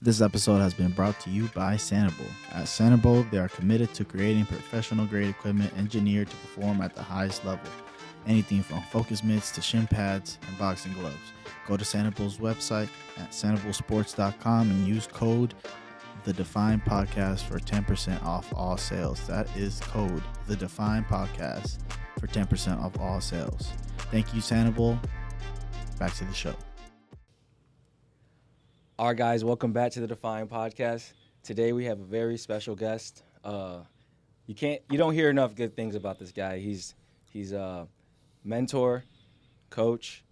This episode has been brought to you by Sanibel. At Sanibel, they are committed to creating professional-grade equipment engineered to perform at the highest level. Anything from focus mitts to shin pads and boxing gloves. Go to Sanibel's website at sanibelsports.com and use code The Define Podcast for 10% off all sales. That is code The Define Podcast for 10% off all sales. Thank you, Sanibel. Back to the show. All right, guys, welcome back to the Define Podcast. Today we have a very special guest. You don't hear enough good things about this guy. He's a mentor, coach.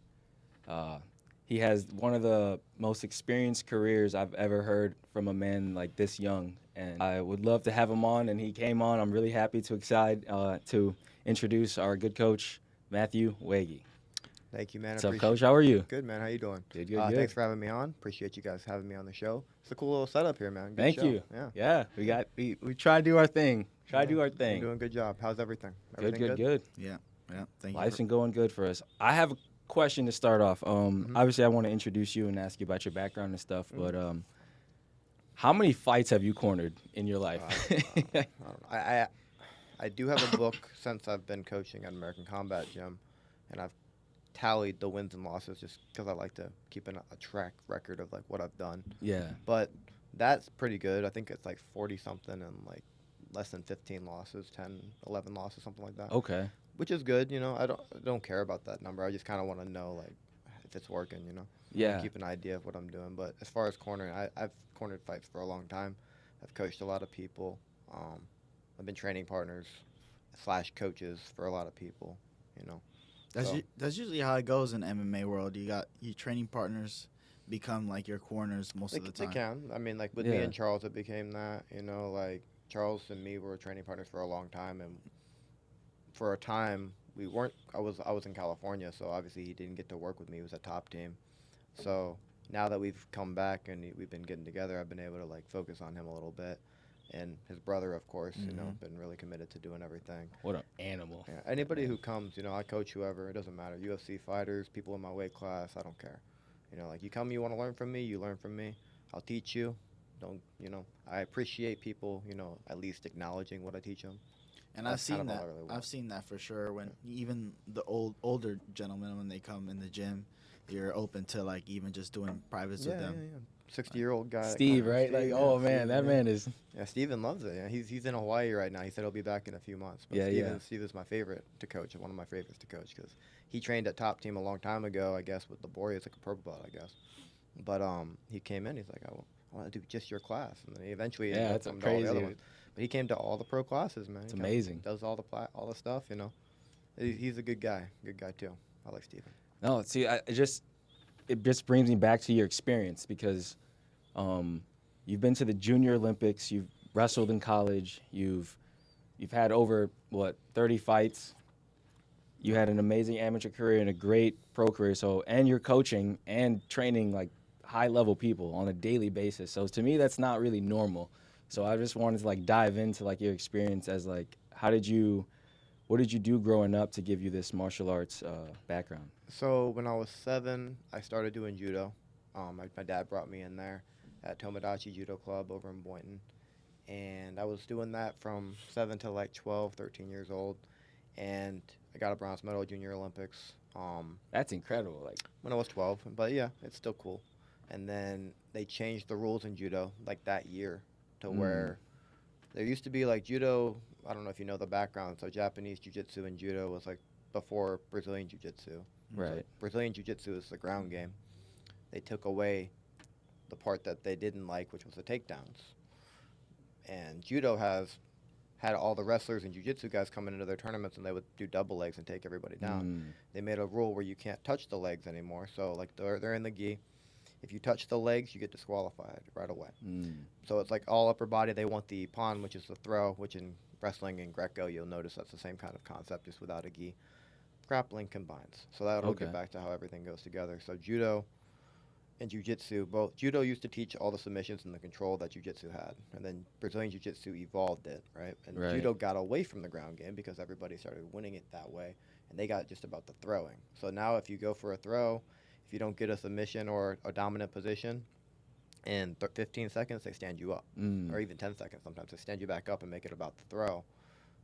He has one of the most experienced careers I've ever heard from a man like this young, and I would love to have him on. And he came on. I'm really happy to introduce our good coach, Matthew Wagy. Thank you, man. What's up, Coach? How are you? Good, man. How you doing? Good. Thanks for having me on. Appreciate you guys having me on the show. It's a cool little setup here, man. Good Thank show. you. Yeah. We try to do our thing. You're doing a good job. How's everything? Everything Good. Yeah. Thank you. Life's been going good for us. I have a question to start off. Obviously, I want to introduce you and ask you about your background and stuff. But how many fights have you cornered in your life? I do have a book since I've been coaching at American Combat Gym, and I've tallied the wins and losses just because I like to keep a track record of like what I've done. Yeah. But that's pretty good. I think it's like 40-something and like less than 15 losses, 10, 11 losses, something like that. Okay. Which is good, you know. I don't care about that number. I just kind of want to know like if it's working, you know. Yeah. Keep an idea of what I'm doing. But as far as cornering, I've cornered fights for a long time. I've coached a lot of people. I've been training partners / coaches for a lot of people, you know. That's usually how it goes in MMA world. You got your training partners become like your corners most of the time. They can. I mean, like with me and Charles, it became that. You know, like Charles and me were training partners for a long time, and for a time we weren't. I was in California, so obviously he didn't get to work with me. He was a top team. So now that we've come back and we've been getting together, I've been able to like focus on him a little bit. And his brother, of course, you know, been really committed to doing everything. What an animal. Yeah, anybody who comes, you know, I coach whoever. It doesn't matter. UFC fighters, people in my weight class, I don't care. You know, like you come, you want to learn from me, you learn from me. I'll teach you. I appreciate people, you know, at least acknowledging what I teach them. And I've seen that. I've seen that for sure. When even the older gentlemen, when they come in the gym, you're open to like even just doing privates with them. Yeah. 60-year-old guy. Steve, right? Steve, man, that man is. Yeah, Steven loves it. Yeah, he's in Hawaii right now. He said he'll be back in a few months. But Steve is my favorite to coach, one of my favorites to coach, because he trained at Top Team a long time ago, I guess, with Laborious, like a purple belt, I guess. But he came in. He's like, I want to do just your class, and then he eventually that's came to crazy. all the other ones. But he came to all the pro classes, man. It's amazing. Does all the stuff, you know. He's a good guy. Good guy too. I like Steven. No, see, it just brings me back to your experience because. You've been to the Junior Olympics. You've wrestled in college. You've had over 30 fights. You had an amazing amateur career and a great pro career. So, and you're coaching and training like high level people on a daily basis. So to me, that's not really normal. So I just wanted to like dive into like your experience as like what did you do growing up to give you this martial arts background? So when I was 7, I started doing judo. My dad brought me in there at Tomodachi Judo Club over in Boynton. And I was doing that from 7 to like 12, 13 years old. And I got a bronze medal at Junior Olympics. That's incredible. Like when I was 12. But yeah, it's still cool. And then they changed the rules in judo like that year to where there used to be like judo. I don't know if you know the background. So Japanese jiu-jitsu and judo was like before Brazilian jiu-jitsu. Right. So Brazilian jiu-jitsu is the ground game. They took away the part that they didn't like, which was the takedowns. And judo has had all the wrestlers and jiu-jitsu guys coming into their tournaments, and they would do double legs and take everybody down. They made a rule where you can't touch the legs anymore. So like they're in the gi. If you touch the legs, you get disqualified right away. So it's like all upper body. They want the pon, which is the throw, which in wrestling and Greco, you'll notice that's the same kind of concept, just without a gi. Grappling combines. So that'll get back to how everything goes together. So judo and jiu-jitsu, both judo used to teach all the submissions and the control that jiu-jitsu had, and then Brazilian jiu-jitsu evolved it, right? And judo got away from the ground game because everybody started winning it that way, and they got just about the throwing. So now if you go for a throw, if you don't get a submission or a dominant position, in 15 seconds, they stand you up. Or even 10 seconds sometimes. They stand you back up and make it about the throw.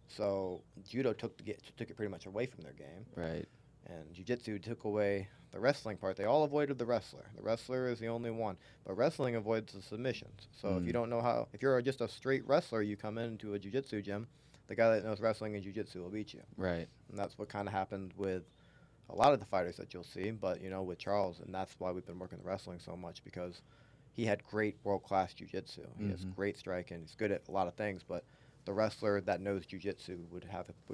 So judo took it pretty much away from their game. Right. And jiu-jitsu took away the wrestling part. They all avoided the wrestler. The wrestler is the only one. But wrestling avoids the submissions. So if you don't know how, if you're just a straight wrestler, you come into a jiu-jitsu gym, the guy that knows wrestling and jiu-jitsu will beat you. Right. And that's what kind of happened with a lot of the fighters that you'll see. But, with Charles, and that's why we've been working the wrestling so much, because he had great world-class jiu-jitsu. He has great striking. He's good at a lot of things, but the wrestler that knows jiu-jitsu would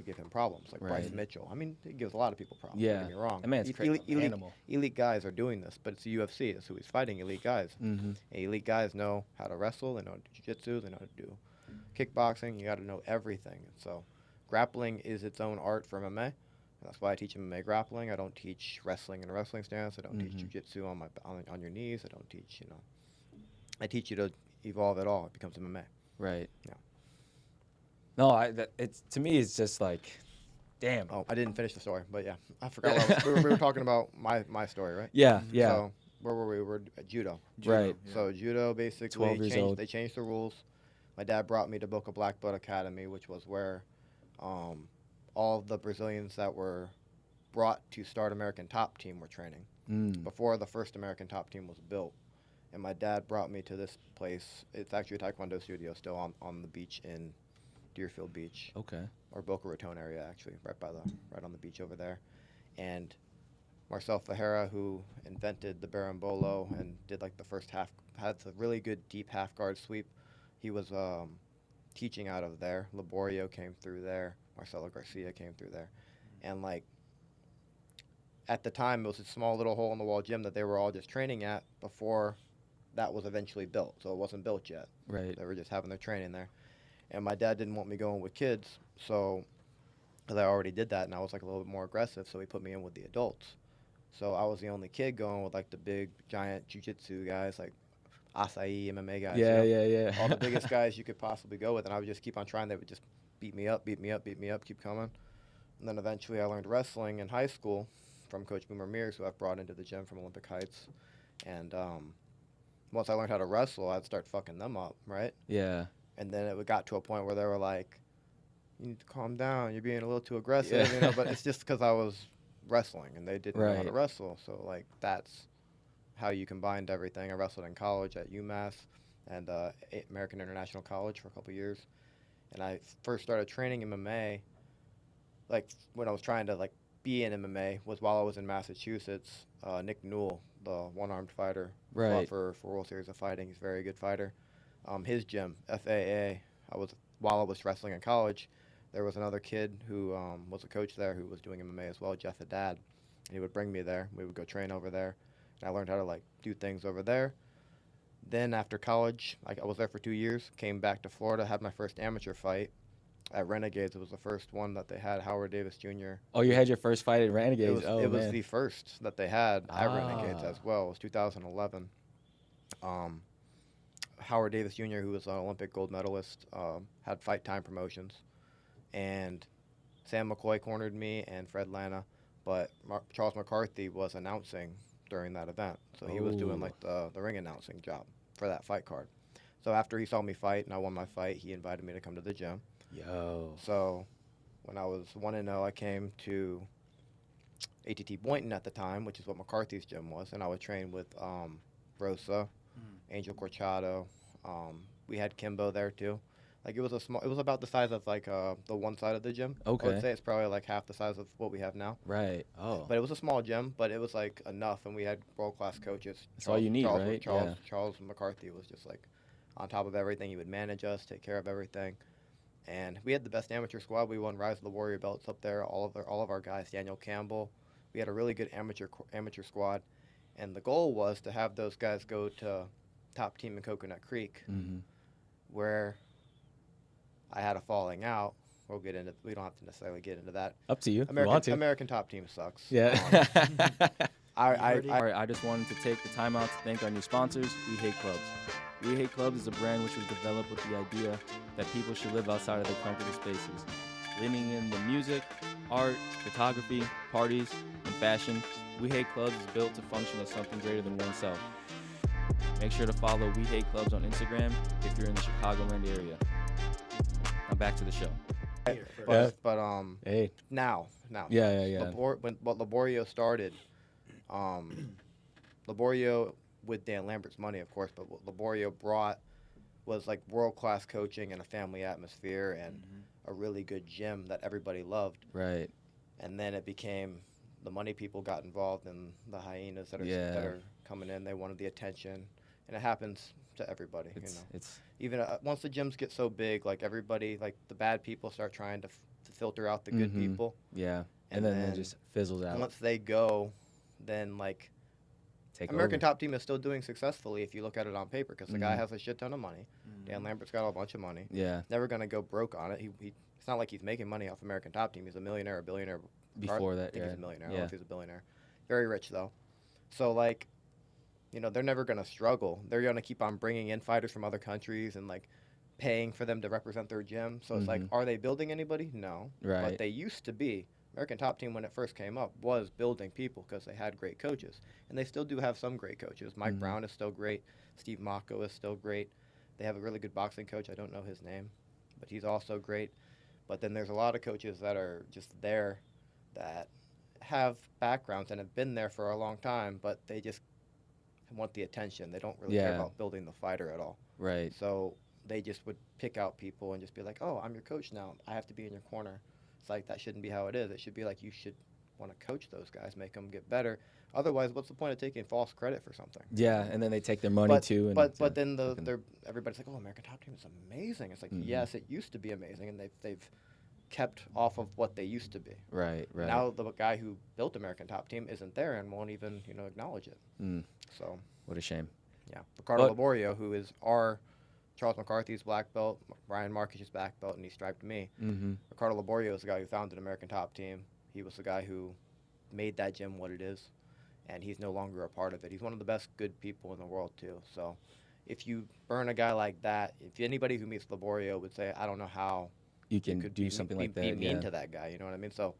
give him problems, like Bryce Mitchell. I mean, he gives a lot of people problems. Yeah. Don't get me wrong. That man's animal. Elite guys are doing this, but it's the UFC. That's who he's fighting, elite guys. And elite guys know how to wrestle. They know how to do jiu-jitsu. They know how to do kickboxing. You got to know everything. And so grappling is its own art for MMA. And that's why I teach MMA grappling. I don't teach wrestling in a wrestling stance. I don't teach jiu-jitsu on your knees. I don't teach, I teach you to evolve it all. It becomes MMA. Right. Yeah. No, to me, it's just like, damn. Oh, I didn't finish the story, but yeah, I forgot. We were talking about my story, right? Yeah, yeah. So where were we? We were at judo. Right. Yeah. So judo 12 basically years old. they changed the rules. My dad brought me to Boca Black Belt Academy, which was where all of the Brazilians that were brought to start American Top Team were training before the first American Top Team was built. And my dad brought me to this place. It's actually a Taekwondo studio still on the beach in Deerfield Beach. Okay. Or Boca Raton area, actually, right on the beach over there. And Marcel Ferreira, who invented the berimbolo and did like the first half, had a really good deep half guard sweep. He was teaching out of there. Laborio came through there. Marcelo Garcia came through there. And like at the time, it was a small little hole in the wall gym that they were all just training at before that was eventually built. So it wasn't built yet. Right. They were just having their training there. And my dad didn't want me going with kids, so because I already did that and I was like a little bit more aggressive, so he put me in with the adults. So I was the only kid going with like the big giant jiu-jitsu guys, like Acai MMA guys. Yeah. All the biggest guys you could possibly go with, and I would just keep on trying. They would just beat me up, keep coming. And then eventually I learned wrestling in high school from Coach Boomer Mears, who I've brought into the gym from Olympic Heights. And once I learned how to wrestle, I'd start fucking them up, right? Yeah. And then it got to a point where they were like, you need to calm down. You're being a little too aggressive, But it's just because I was wrestling and they didn't know how to wrestle. So, like, that's how you combined everything. I wrestled in college at UMass and American International College for a couple years. And I first started training MMA, like, when I was trying to, like, be in MMA was while I was in Massachusetts. Nick Newell, the one-armed fighter, fought for World Series of Fighting. He's a very good fighter. His gym, FAA, while I was wrestling in college, there was another kid who was a coach there who was doing MMA as well, Jeff Haddad. And he would bring me there. We would go train over there. And I learned how to, like, do things over there. Then after college, I was there for 2 years, came back to Florida, had my first amateur fight at Renegades. It was the first one that they had, Howard Davis Jr. Oh, you had your first fight at Renegades? It was the first that they had at Renegades as well. It was 2011. Howard Davis Jr., who was an Olympic gold medalist, had Fight Time Promotions. And Sam McCoy cornered me and Fred Lana, but Charles McCarthy was announcing during that event. So he was doing like the ring announcing job for that fight card. So after he saw me fight and I won my fight, he invited me to come to the gym. Yo. So when I was 1-0, I came to ATT Boynton at the time, which is what McCarthy's gym was, and I would train with Rosa, Angel Corchado. We had Kimbo there too. Like it was about the size of like the one side of the gym. Okay. I would say it's probably like half the size of what we have now. Right. Oh. But it was a small gym, but it was like enough, and we had world-class coaches. That's all you need, right? Charles McCarthy was just like on top of everything. He would manage us, take care of everything, and we had the best amateur squad. We won Rise of the Warrior belts up there. All of our guys, Daniel Campbell. We had a really good amateur squad, and the goal was to have those guys go to Top Team in Coconut Creek, where I had a falling out. We don't have to necessarily get into that. Up to you. American Top Team sucks. Yeah. I I just wanted to take the time out to thank our new sponsors, We Hate Clubs. We Hate Clubs is a brand which was developed with the idea that people should live outside of their comfortable spaces. Leaning in the music, art, photography, parties, and fashion, We Hate Clubs is built to function as something greater than oneself. Make sure to follow We Hate Clubs on Instagram if you're in the Chicagoland area. Now back to the show. But now. Yeah. When Laborio started, Laborio with Dan Lambert's money, of course, but what Laborio brought was like world-class coaching and a family atmosphere and a really good gym that everybody loved. Right. And then it became the money people got involved and the hyenas that are coming in. They wanted the attention, and it happens to everybody. It's even once the gyms get so big, like everybody, like the bad people start trying to filter out the good people. Yeah. And then it just fizzles out. Once they go, then like American Top Team is still doing successfully if you look at it on paper, because the guy has a shit ton of money. Dan Lambert's got a bunch of money. Yeah. Never gonna go broke on it. It's not like he's making money off American Top Team. He's a millionaire, a billionaire. Before that, I think he's a millionaire. I don't Yeah. know if he's a billionaire. Very rich though. So like, they're never gonna struggle. They're gonna keep on bringing in fighters from other countries and like paying for them to represent their gym. So it's like, are they building anybody? No. Right. But they used to be. American Top Team, when it first came up, was building people because they had great coaches. And they still do have some great coaches. Mike Brown is still great. Steve Mocco is still great. They have a really good boxing coach. I don't know his name, but he's also great. But then there's a lot of coaches that are just there that have backgrounds and have been there for a long time, but they just want the attention. They don't really care about building the fighter at all. Right. So they just would pick out people and just be like, oh, I'm your coach now. I have to be in your corner. It's like, that shouldn't be how it is. It should be like, you should want to coach those guys, make them get better. Otherwise, what's the point of taking false credit for something? Yeah, and then they take their money too. And but then everybody's like, oh, American Top Team is amazing. It's like, yes, it used to be amazing, and they've kept off of what they used to be. Right. Now the guy who built American Top Team isn't there and won't even acknowledge it. So what a shame. Yeah, Ricardo Laborio, who is our Charles McCarthy's black belt, Brian Markish's black belt, and he striped me. Ricardo Laborio is the guy who founded American Top Team. He was the guy who made that gym what it is, and he's no longer a part of it. He's one of the best good people in the world too. So if you burn a guy like that, if anybody who meets Laborio would say, I don't know how you could do something like that. Be mean to that guy, you know what I mean? So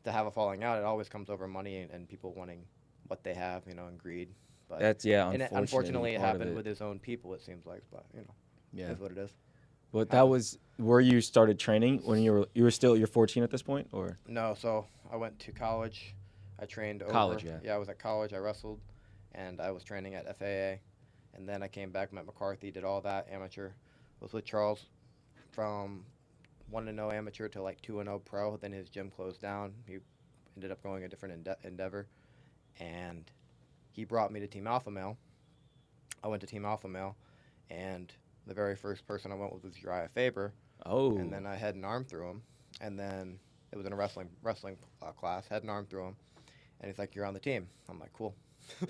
to have a falling out, it always comes over money and people wanting what they have, and greed. But that's unfortunately it happened with his own people, it seems like, but is what it is. But that was where you started training when you're 14 at this point, or? No, so I went to college. I trained college. Yeah, I was at college. I wrestled, and I was training at FAA, and then I came back, met McCarthy, did all that amateur. Was with Charles from 1-0 amateur to like 2-0 pro. Then his gym closed down. He ended up going a different endeavor, and he brought me to Team Alpha Male. I went to Team Alpha Male, and the very first person I went with was Uriah Faber. Oh. And then I had an arm through him, and then it was in a wrestling class. Had an arm through him, and he's like, "You're on the team." I'm like, "Cool." And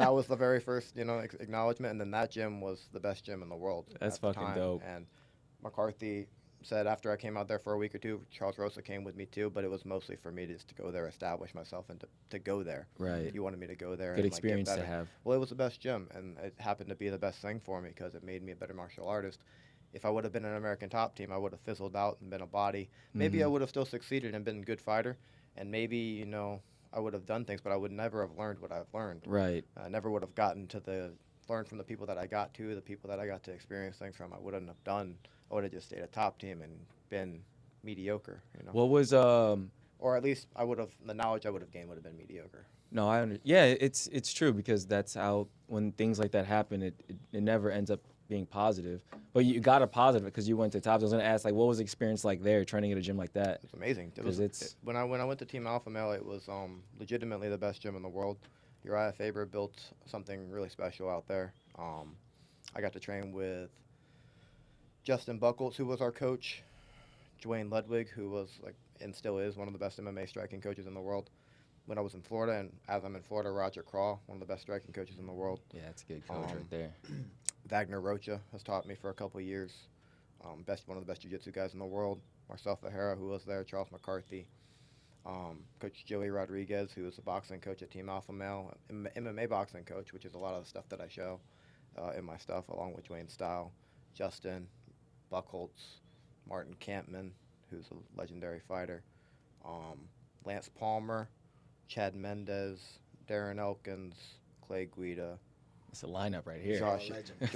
that was the very first, acknowledgement. And then that gym was the best gym in the world. That's fucking dope. And McCarthy said after I came out there for a week or two, Charles Rosa came with me too, but it was mostly for me just to go there, establish myself, and to go there. Right. He wanted me to go there. Good and, experience get to better. have. Well, it was the best gym, and it happened to be the best thing for me because it made me a better martial artist. If I would have been an American Top Team, I would have fizzled out and been a body. Maybe I would have still succeeded and been a good fighter, and maybe, I would have done things, but I would never have learned what I've learned. Right. I never would have gotten to learn from the people that I got to, the people that I got to experience things from. I wouldn't have done. I would have just stayed a top team and been mediocre. What was or at least the knowledge I would have gained would have been mediocre. No, yeah, it's true, because that's how, when things like that happen, it never ends up being positive. But you got a positive because you went to Tops. I was gonna ask, like, what was the experience like there, training at a gym like that? It's amazing. When I went to Team Alpha Male, it was legitimately the best gym in the world. Uriah Faber built something really special out there. I got to train with Justin Buchholz, who was our coach, Dwayne Ludwig, who was and still is one of the best MMA striking coaches in the world. When I was in Florida, and as I'm in Florida, Roger Craw, one of the best striking coaches in the world. Yeah, that's a good coach right there. Wagner Rocha has taught me for a couple of years. One of the best jiu-jitsu guys in the world. Marcel Ferreira, who was there. Charles McCarthy. Coach Joey Rodriguez, who was the boxing coach at Team Alpha Male. MMA boxing coach, which is a lot of the stuff that I show in my stuff, along with Dwayne Style. Justin Buchholz, Martin Campman, who's a legendary fighter. Lance Palmer, Chad Mendez, Darren Elkins, Clay Guida, It's a lineup right here. Josh, legends.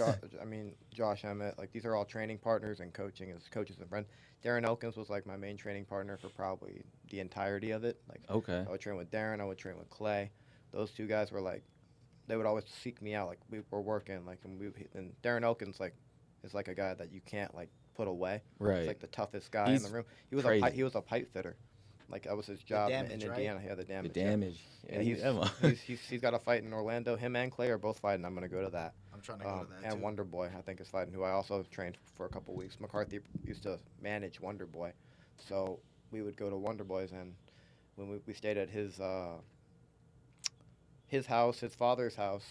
Josh Emmett. Like, these are all training partners and coaches and friends. Darren Elkins was like my main training partner for probably the entirety of it. Like, Okay. I would train with Darren, I would train with Clay. Those two guys were like, they would always seek me out. Like, we were working, like, and Darren Elkins like is like a guy that you can't like put away. Right. He's like the toughest guy He's in the room. crazy. He was a pipe fitter. Like, that was his job damage, in right? Indiana. Yeah, the damage. The damage. Yeah, he's got a fight in Orlando. Him and Clay are both fighting. I'm gonna go to that. I'm trying to go to that And too. Wonder Boy, I think, is fighting, who I also trained for a couple weeks. McCarthy used to manage Wonder Boy, so we would go to Wonder Boy's, and when we stayed at his house, his father's house,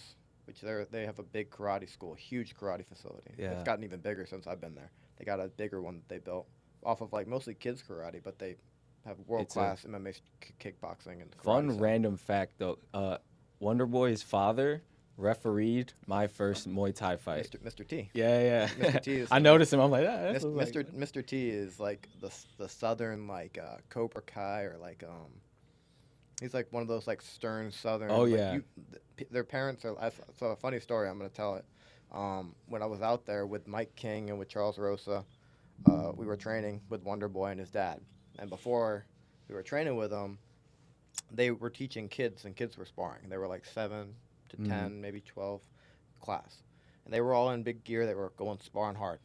which they have a big karate school, huge karate facility. Yeah. It's gotten even bigger since I've been there. They got a bigger one that they built off of like mostly kids karate, but they have world-class MMA kickboxing and karate. Fun random fact though. Wonder Boy's father refereed my first Muay Thai fight. Mr. T. Yeah. Mr. T is I noticed him. I'm like, ah, that's Mr. T is like the southern like Cobra Kai, or like he's like one of those like stern southern. Oh, like, yeah. Their parents are. So a funny story. I'm gonna tell it. When I was out there with Mike King and with Charles Rosa, we were training with Wonder Boy and his dad. And before we were training with them, they were teaching kids, and kids were sparring. They were like 7 to 10, maybe 12 class. And they were all in big gear. They were going sparring hard.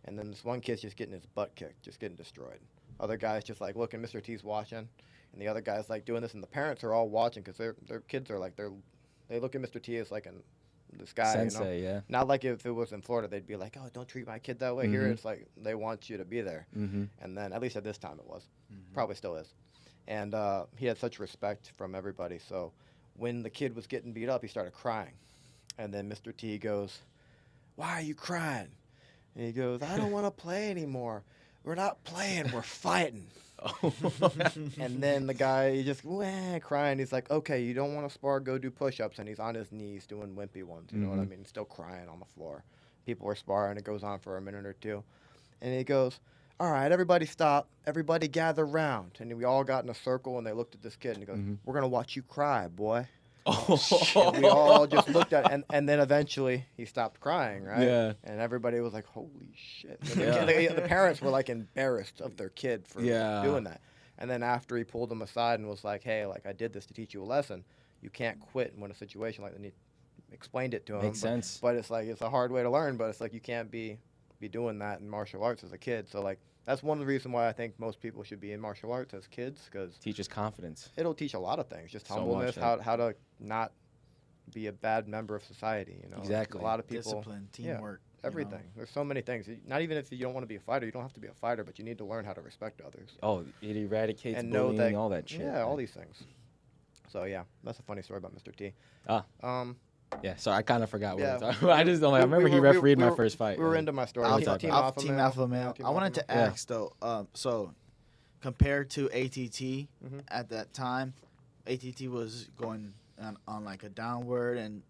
And then this one kid's just getting his butt kicked, just getting destroyed. Other guys just like looking, Mr. T's watching. And the other guy's like doing this, and the parents are all watching because their kids are like, they look at Mr. T as like this guy, Sensei, you know? yeah. Not like if it was in Florida, they'd be like, oh, don't treat my kid that way. Here it's like they want you to be there. Mm-hmm. And then, at least at this time it was. Probably still is. And he had such respect from everybody. So when the kid was getting beat up, he started crying. And then Mr. T goes, why are you crying? And he goes, I don't want to play anymore. We're not playing, we're fighting. And then the guy, he just crying. He's like, okay, you don't want to spar, go do push-ups. And he's on his knees doing wimpy ones. You know what I mean? Still crying on the floor. People are sparring. It goes on for a minute or two. And he goes, all right, everybody stop. Everybody gather round. And we all got in a circle, and they looked at this kid, and he goes, we're going to watch you cry, boy. And we all just looked at it, and then eventually he stopped crying, right? Yeah. And everybody was like, holy shit. And the parents were like embarrassed of their kid for doing that. And then after he pulled them aside and was like, hey, like, I did this to teach you a lesson. You can't quit when a situation like that. And he explained it to him. Makes sense. But it's like, it's a hard way to learn, but it's like you can't be doing that in martial arts as a kid. So like, that's one of the reasons why I think most people should be in martial arts as kids, because Teaches confidence. it'll teach a lot of things, just So humbleness, much, how to not be a bad member of society. You know, Exactly. A lot of people, Discipline, teamwork, everything. There's so many things. Not even if you don't want to be a fighter, you don't have to be a fighter, but you need to learn how to respect others Oh, it eradicates and bullying, know that all that shit. Yeah, all these things. So yeah, that's a funny story about Mr. T. Yeah, so I kind of forgot what Yeah. we were talking about. I just don't like. I remember he refereed my first fight. We were into my story. Team Alpha Male. I wanted to ask though. So compared to ATT at that time, ATT was going on like a downward, and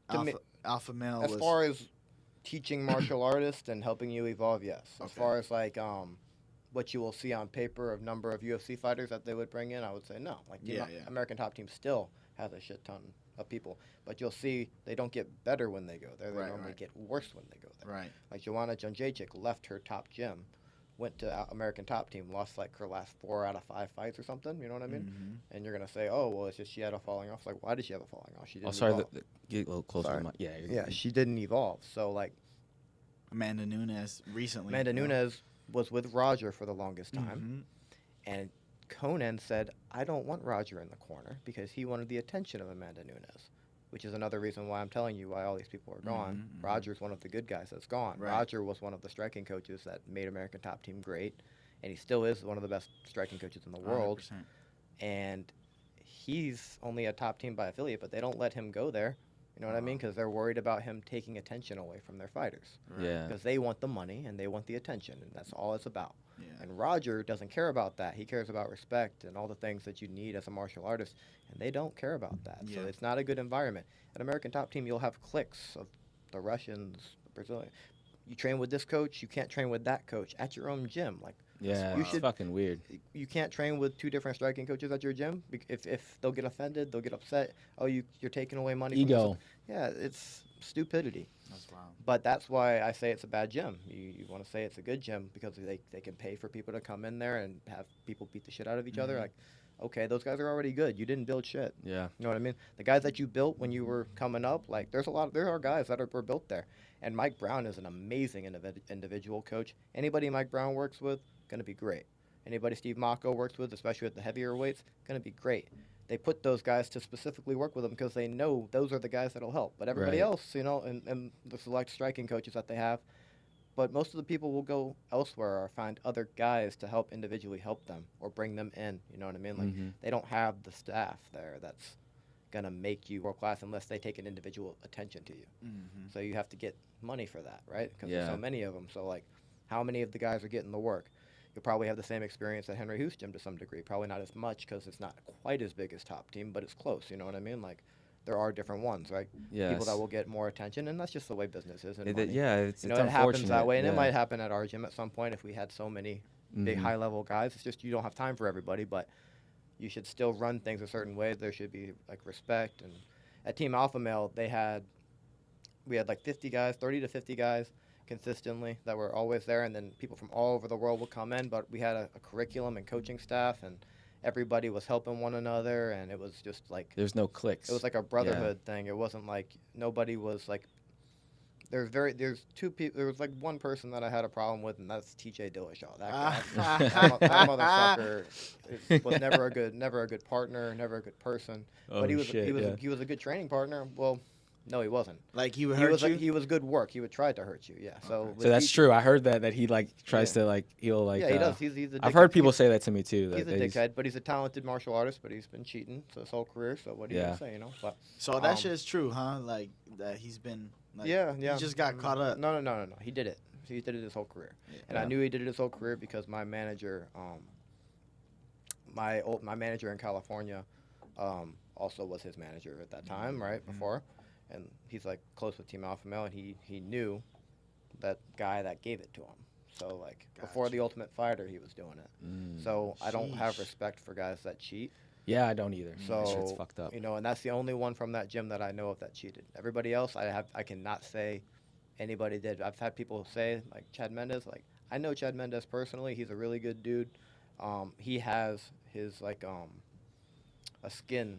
Alpha Male as was. far as teaching martial artists and helping you evolve, yes. As Okay. far as like what you will see on paper of number of UFC fighters that they would bring in, I would say no. Like American Top Team still has a shit ton of people, but you'll see they don't get better when they go there. They normally get worse when they go there. Right. Like Joanna Jędrzejczyk left her top gym, went to American Top Team, lost like her last 4 out of 5 fights or something. You know what I mean? And you're gonna say, oh well, it's just she had a falling off. It's like, why did she have a falling off? She didn't. Oh, sorry. evolve. Get a little closer to Sorry. my. Yeah. Yeah, she didn't evolve. So like Amanda Nunes recently. Amanda Nunes was with Roger for the longest time, and Conan said, I don't want Roger in the corner, because he wanted the attention of Amanda Nunes, which is another reason why I'm telling you why all these people are gone. Roger's one of the good guys that's gone. Right. Roger was one of the striking coaches that made American Top Team great, and he still is one of the best striking coaches in the world. 100%. And he's only a Top Team by affiliate, but they don't let him go there. You know what I mean? Because they're worried about him taking attention away from their fighters. Yeah. Because they want the money and they want the attention, and that's all it's about. Yeah. And Roger doesn't care about that. He cares about respect and all the things that you need as a martial artist, and they don't care about that. So it's not a good environment. At American Top Team, you'll have cliques of the Russians, the Brazilians. you train with this coach, you can't train with that coach at your own gym. Like, Yeah, you it's should fucking weird. you can't train with 2 different striking coaches at your gym. If they'll get offended, they'll get upset. Oh, you're taking away money. Ego. Yeah, it's stupidity. That's wild. But that's why I say it's a bad gym. You want to say it's a good gym because they can pay for people to come in there and have people beat the shit out of each other. Like, okay, those guys are already good. You didn't build shit. Yeah. You know what I mean? The guys that you built when you were coming up, like, there are guys that were built there. And Mike Brown is an amazing individual coach. Anybody Mike Brown works with, going to be great. Anybody Steve Mocco works with, especially at the heavier weights, going to be great. They put those guys to specifically work with them because they know those are the guys that'll help. But everybody Right. else, and the select striking coaches that they have, but most of the people will go elsewhere or find other guys to individually help them or bring them in. You know what I mean? Like, they don't have the staff there that's going to make you world class unless they take an individual attention to you. So you have to get money for that, right? Because there's so many of them. So, like, how many of the guys are getting the work? You'll probably have the same experience at Henry Hoost Gym to some degree. Probably not as much because it's not quite as big as Top Team, but it's close. You know what I mean? Like, there are different ones, right? Yes. People that will get more attention, and that's just the way business is. And It, money. yeah, it's You know, it's it happens that unfortunate, way, and it yeah. might happen at our gym at some point if we had so many big high-level guys. It's just you don't have time for everybody, but you should still run things a certain way. There should be, like, respect. And at Team Alpha Male, we had like 50 guys, 30 to 50 guys consistently that were always there, and then people from all over the world would come in, but we had a curriculum and coaching staff, and everybody was helping one another, and it was just like There's no clicks. it was like a brotherhood thing. It wasn't like nobody was like there's 2 people. There was like one person that I had a problem with, and that's TJ Dillashaw. That guy, that motherfucker was never a good partner, never a good person. But he was a good training partner. Well, no, he wasn't. Like, he would hurt you? He was good work. He would try to hurt you. Yeah. So that's true. I heard that he like tries to like he'll like. Yeah, he does. He's a I've heard dickhead. people say that to me too. He's a dickhead, but he's a talented martial artist. But he's been cheating his whole career. So what do you gonna say? You know. But So that shit is true, huh? Like, that he's been. Like, yeah. He just got caught up. No. He did it. He did it his whole career, and I knew he did it his whole career because my manager, my manager in California, also was his manager at that time, right before, and he's like close with Team Alpha Male, and he knew that guy that gave it to him. So like before the Ultimate Fighter, he was doing it. So I don't have respect for guys that cheat. Yeah, I don't either. So That shit's fucked up. you know, and that's the only one from that gym that I know of that cheated. Everybody else, I cannot say anybody did. I've had people say like Chad Mendes. Like, I know Chad Mendes personally. He's a really good dude. He has his like a skin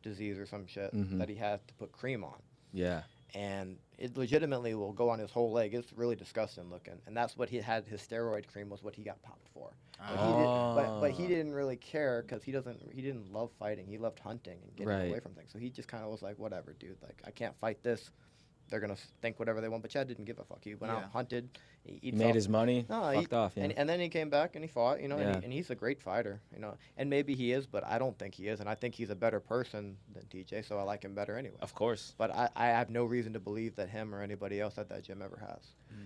disease or some shit that he has to put cream on. Yeah. And it legitimately will go on his whole leg. It's really disgusting looking. And that's what he had. His steroid cream was what he got popped for. But he didn't really care because he didn't love fighting. He loved hunting and getting away from things. So he just kind of was like, whatever, dude. Like, I can't fight this. They're going to think whatever they want. But Chad didn't give a fuck. He went out, hunted. He made his money. No, fucked off. Yeah. And then he came back and he fought, you know, Yeah. and he's a great fighter, you know. And maybe he is, but I don't think he is. And I think he's a better person than TJ, so I like him better anyway. Of course. But I have no reason to believe that him or anybody else at that gym ever has.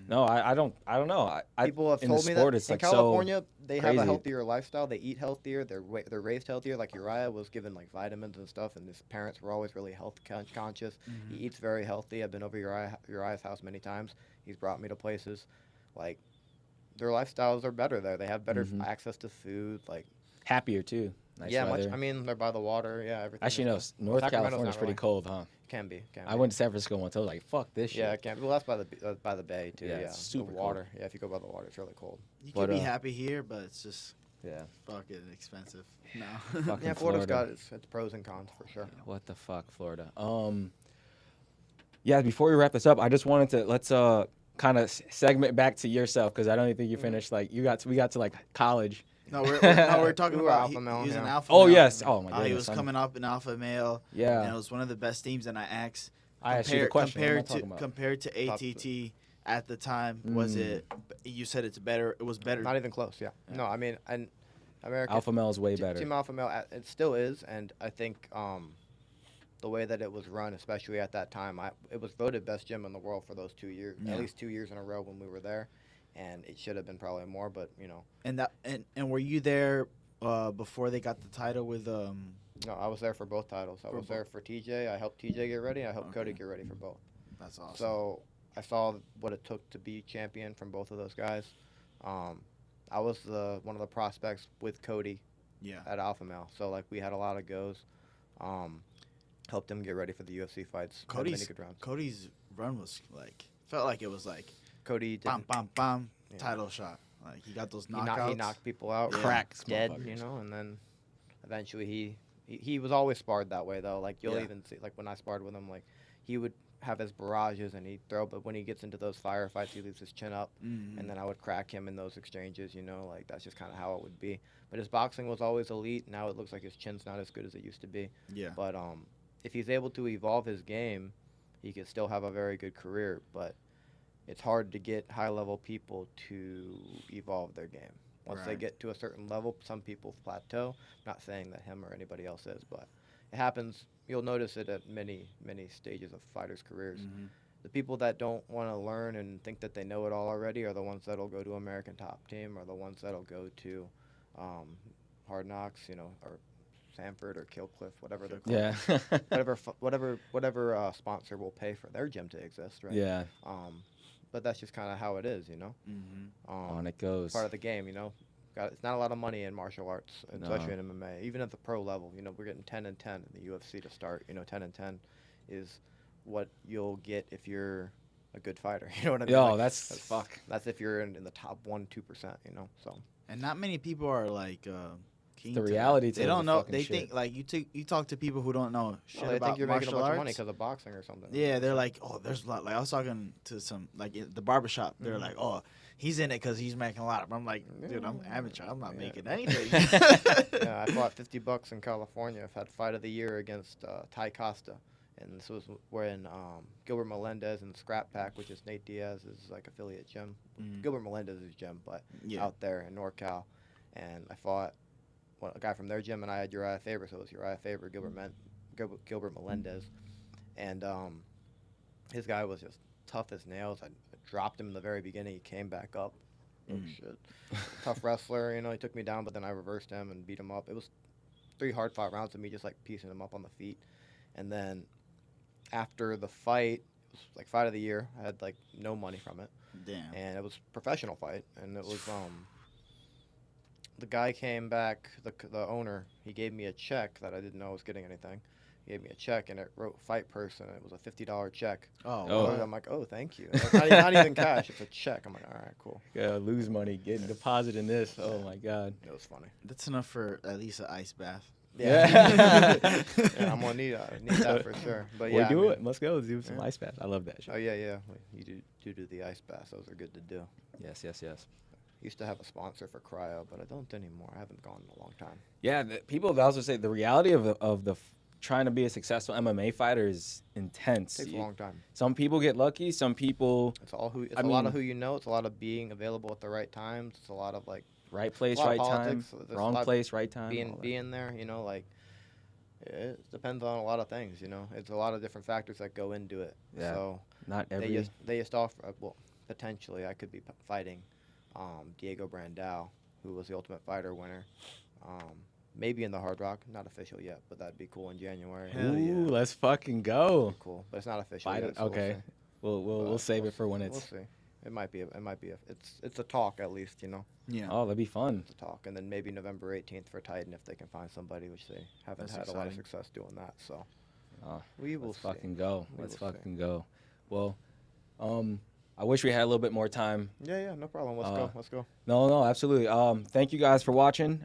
No, I don't know. People have in told the me sport, that it's in like California, they have crazy. a healthier lifestyle. They eat healthier. They're raised healthier. Like Uriah was given like vitamins and stuff, and his parents were always really health conscious. He eats very healthy. I've been over Uriah's house many times. He's brought me to places. Like, their lifestyles are better there. They have better access to food. Like, happier too. Nice yeah, weather. much. I mean, they're by the water. Yeah, everything. Actually, no. North Sacramento's California's not pretty really. cold, huh? Can be. I went to San Francisco once. I was like, "Fuck this shit." Yeah, it can be. Well, that's by the bay too. Yeah, Yeah, it's super the water. Yeah, if you go by the water, it's really cold. You But, can be happy here, but it's just Yeah. fucking expensive. No. Fucking Yeah, Florida's got its pros and cons for sure. What the fuck, Florida? Yeah. Before we wrap this up, I just wanted to let's kind of segment back to yourself because I don't even think you finished. Like, we got to like college. No, we're talking We were about alpha male, he was an yeah. alpha Oh male. yes. Oh my goodness. He was coming up in alpha male. Yeah. And it was one of the best teams. And I asked, I asked you the question. What am I talking about? compared to ATT at the time, was it? You said it's better. It was better. Not even close. Yeah. No, I mean, and America. Alpha male is way better. Team Alpha Male, it still is, and I think the way that it was run, especially at that time, it was voted best gym in the world for those 2 years, at least 2 years in a row when we were there, and it should have been probably more, but you know. And were you there before they got the title with No, I was there for both titles. I was there for TJ. I helped TJ get ready. I helped Cody get ready for both. That's awesome. So I saw what it took to be champion from both of those guys. I was one of the prospects with Cody Yeah. at Alpha Male, so like we had a lot of goes. Helped him get ready for the UFC fights. Had many good rounds. Cody's run was like felt like it was like Cody bam didn't. bam bam Yeah. title shot. Like he got those He knockouts. knocked people out, Yeah. Cracks dead, motherfuckers. you know, and then eventually he was always sparred that way though. Like you'll Yeah. even see, like when I sparred with him, like he would have his barrages and he'd throw, but when he gets into those firefights, he leaves his chin up, Mhm. and then I would crack him in those exchanges, you know, like that's just kind of how it would be. But his boxing was always elite. Now it looks like his chin's not as good as it used to be. Yeah. But if he's able to evolve his game, he could still have a very good career. But it's hard to get high-level people to evolve their game. Once they Right. get to a certain level, some people plateau. Not saying that him or anybody else is, but it happens. You'll notice it at many, many stages of fighters' careers. Mhm. The people that don't want to learn and think that they know it all already are the ones that'll go to American Top Team, or the ones that'll go to Hard Knocks, you know, or Sanford or Killcliff, whatever they're called. Yeah. whatever sponsor will pay for their gym to exist, right? Yeah. But that's just kind of how it is, you know. Mhm. On it goes. Part of the game, you know. It's not a lot of money in martial arts, especially No. in MMA. Even at the pro level, you know, we're getting 10-10 in the UFC to start. You know, 10-10 is what you'll get if you're a good fighter. You know what I mean? Yo, Like, that's fuck. That's if you're in the top 1-2%. You know, so. And not many people are like keen The to that. reality They to don't the know. fucking They shit. think like you talk to people who don't know shit Well, they about think you're making a martial bunch arts. of money because of boxing or something. Yeah, they're like, oh, there's a lot. Like I was talking to some like in the barbershop. They're Mhm. like, oh, he's in it because he's making a lot. But I'm like, dude, I'm amateur. I'm not Yeah. making anything. Yeah, I fought $50 in California. I've had fight of the year against Ty Costa, and this was when Gilbert Melendez and Scrap Pack, which is Nate Diaz's like affiliate gym. Mhm. Gilbert Melendez's gym, but Yeah. out there in NorCal, and I fought a guy from their gym, and I had Uriah Faber, so it was Uriah Faber, Gilbert Melendez, and his guy was just tough as nails. I dropped him in the very beginning. He came back up. Oh Mm. shit! Tough wrestler, you know. He took me down, but then I reversed him and beat him up. It was 3 hard-fought rounds of me just like piecing him up on the feet, and then after the fight, it was like fight of the year. I had like no money from it, Damn. and it was a professional fight, and it was the guy came back, the owner, he gave me a check that I didn't know I was getting anything. He gave me a check, and it wrote fight person, and it was a $50 check. Oh. Oh. wow. I'm like, oh, thank you. It's not even cash, it's a check. I'm like, all right, cool. Yeah, lose money, getting deposit in this. Oh my god. It was funny. That's enough for at least an ice bath. Yeah. Yeah, I'm gonna need that for sure. But We'll yeah, do I mean- it. Let's go do some Yeah. ice baths. I love that shit. Oh yeah. You do the ice baths. Those are good to do. Yes. Used to have a sponsor for cryo, but I don't anymore. I haven't gone in a long time. Yeah, people also say the reality of the trying to be a successful MMA fighter is intense. It takes a long time. Some people get lucky. Some people It's all who. It's I a lot mean- of who you know. It's a lot of being available at the right times. It's a lot of like right place, a lot right of time. politics. There's a Wrong lot of place, right time. all that. being there. You know, like it depends on a lot of things. You know, it's a lot of different factors that go into it. Yeah, So Not every. they just offer. Well, potentially I could be fighting Diego Brandao, who was the Ultimate Fighter winner. Maybe in the Hard Rock, not official yet, but that'd be cool in January. Hell yeah. Ooh, let's fucking go. Cool, but it's not official Fight yet. it. So Okay. We'll But save it for when We'll it's. see. It might be. It's a talk at least. You know, Yeah. Oh, that'd be fun. it's a talk, and then maybe November 18th for Titan if they can find somebody, which they haven't That's had a lot of exciting. success doing that. So Oh, we will Let's see. fucking go. We Let's will see. fucking go. Well, I wish we had a little bit more time. Yeah, no problem. Let's go. No, absolutely. Thank you guys for watching.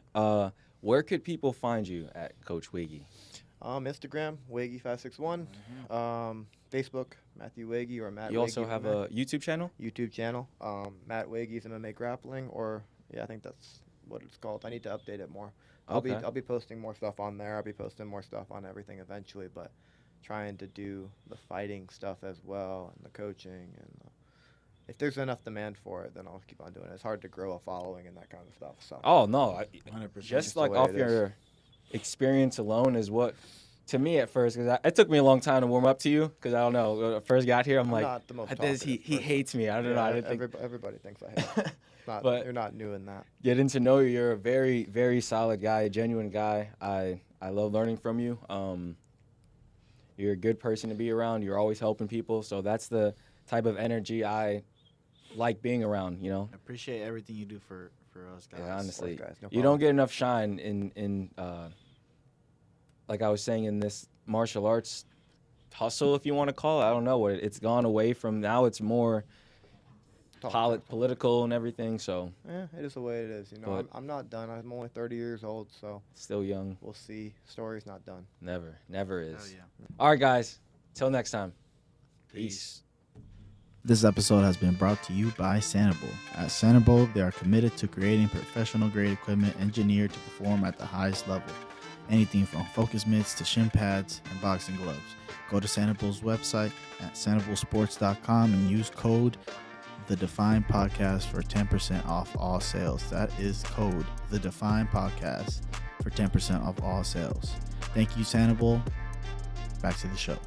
Where could people find you at Coach Wagy? Instagram Wagy561, Facebook Matthew Wagy or Matt. You also Wagy have MMA. a YouTube channel? YouTube channel, Matt Wagy's MMA Grappling, or I think that's what it's called. I need to update it more. I'll Okay. be posting more stuff on there. I'll be posting more stuff on everything eventually, but trying to do the fighting stuff as well and the coaching, and if there's enough demand for it, then I'll keep on doing it. It's hard to grow a following and that kind of stuff. So Oh, no. 100%. Just the like way off it is. your experience alone is what, to me at first, because it took me a long time to warm up to you, because I don't know, when I first got here, I'm like, not the most he talkative person. hates me. I don't know. I didn't think. Everybody thinks I hate. Not, But- you're not new in that. Getting to know you, you're a very, very solid guy, a genuine guy. I love learning from you. You're a good person to be around. You're always helping people. So that's the type of energy I like being around. I appreciate everything you do for us guys. Yeah, honestly, Guys, no you don't get enough shine in like I was saying, in this martial arts hustle, if you want to call it. I don't know what it's gone away from. Now it's more political and everything. So yeah, it is the way it is. I'm not done. I'm only 30 years old, so still young. we'll see. Story's not done. Never is. Hell yeah. All right, guys. Till next time. Peace. This episode has been brought to you by Sanable. At Sanable, they are committed to creating professional-grade equipment engineered to perform at the highest level. Anything from focus mitts to shin pads and boxing gloves. Go to Sanable's website at sanablesports.com and use code TheDefine Podcast for 10% off all sales. That is code TheDefine Podcast for 10% off all sales. Thank you, Sanable. Back to the show.